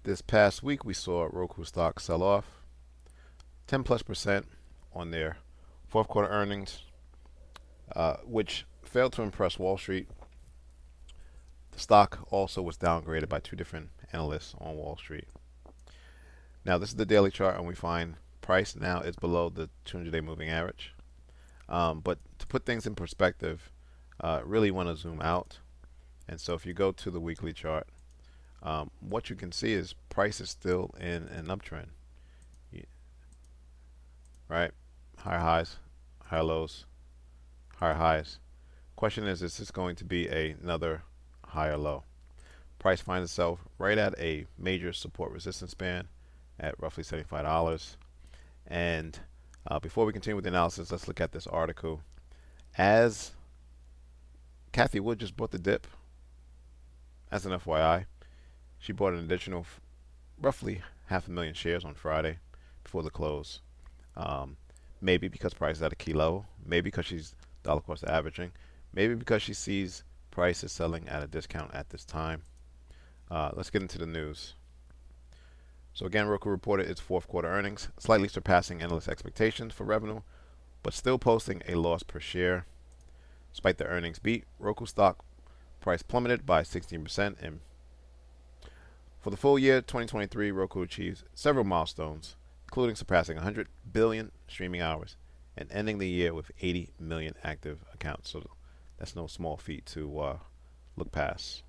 This past week, we saw Roku stock sell off 10+% on their fourth quarter earnings, which failed to impress Wall Street. The stock also was downgraded by two different analysts on Wall Street. Now, this is the daily chart, and we find price now is below the 200-day moving average. But to put things in perspective, really want to zoom out. And so if you go to the weekly chart, what you can see is price is still in an uptrend, right? Higher highs, higher lows, higher highs. Question is this going to be another higher low? Price finds itself right at a major support resistance band at roughly $75. And before we continue with the analysis, let's look at this article. As Cathie Wood just bought the dip, as an FYI, she bought an additional roughly 500,000 shares on Friday before the close. Maybe because price is at a key level, maybe because she's dollar cost averaging, maybe because she sees price is selling at a discount at this time. Let's get into the news. So again, Roku reported its fourth quarter earnings, slightly surpassing analyst expectations for revenue, but still posting a loss per share. Despite the earnings beat, Roku stock price plummeted by 16%. And for the full year 2023, Roku achieved several milestones, including surpassing 100 billion streaming hours and ending the year with 80 million active accounts. So that's no small feat to look past.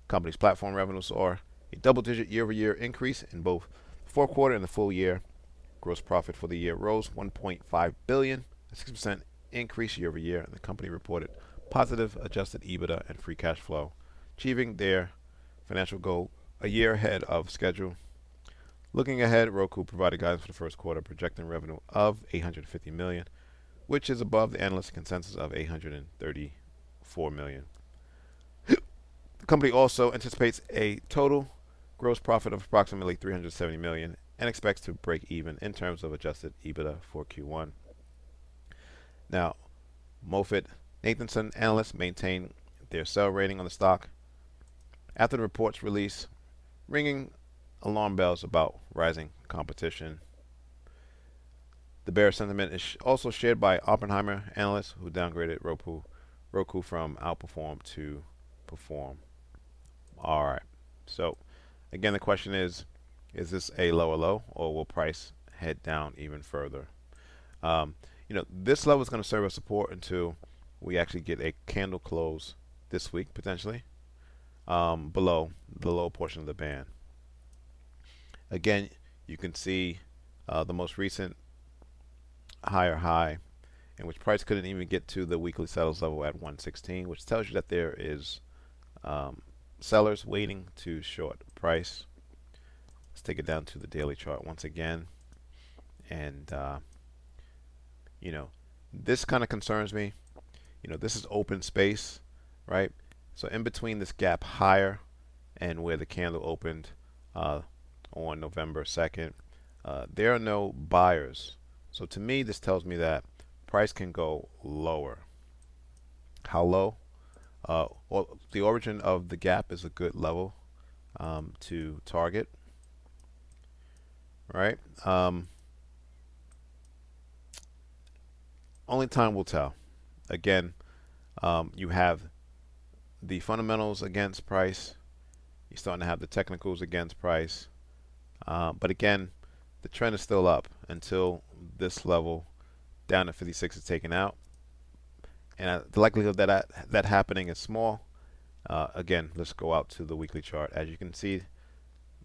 Company's platform revenues saw a double-digit year-over-year increase in both the fourth quarter and the full year. Gross profit for the year rose 1.5 billion, a 6% increase year-over-year, and the company reported positive adjusted EBITDA and free cash flow, achieving their financial goal a year ahead of schedule. Looking ahead, Roku provided guidance for the first quarter, projecting revenue of 850 million, which is above the analyst consensus of 834 million. The company also anticipates a total gross profit of approximately 370 million and expects to break even in terms of adjusted EBITDA for Q1. Now, MoffettNathanson analysts maintain their sell rating on the stock after the report's release, ringing alarm bells about rising competition. The bearish sentiment is also shared by Oppenheimer analysts, who downgraded Roku from outperform to perform. All right. So again, the question is this a lower low, or will price head down even further? This level is going to serve as support until we actually get a candle close this week, potentially, below the low portion of the band. Again, you can see the most recent higher high, in which price couldn't even get to the weekly settles level at 116, which tells you that there is sellers waiting to short price. Let's take it down to the daily chart once again. And, this kind of concerns me. This is open space, right? So in between this gap higher and where the candle opened on November 2nd, there are no buyers. So to me, this tells me that price can go lower. How low? Well, the origin of the gap is a good level to target, right? Only time will tell. Again, you have the fundamentals against price. You're starting to have the technicals against price. But again, the trend is still up until this level down to 56 is taken out. And the likelihood that that happening is small. Again, let's go out to the weekly chart. As you can see,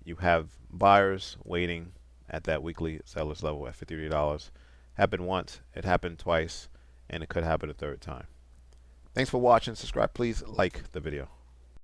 you have buyers waiting at that weekly sellers level at $53. Happened once, it happened twice, and it could happen a third time. Thanks for watching. Subscribe, please. Like the video.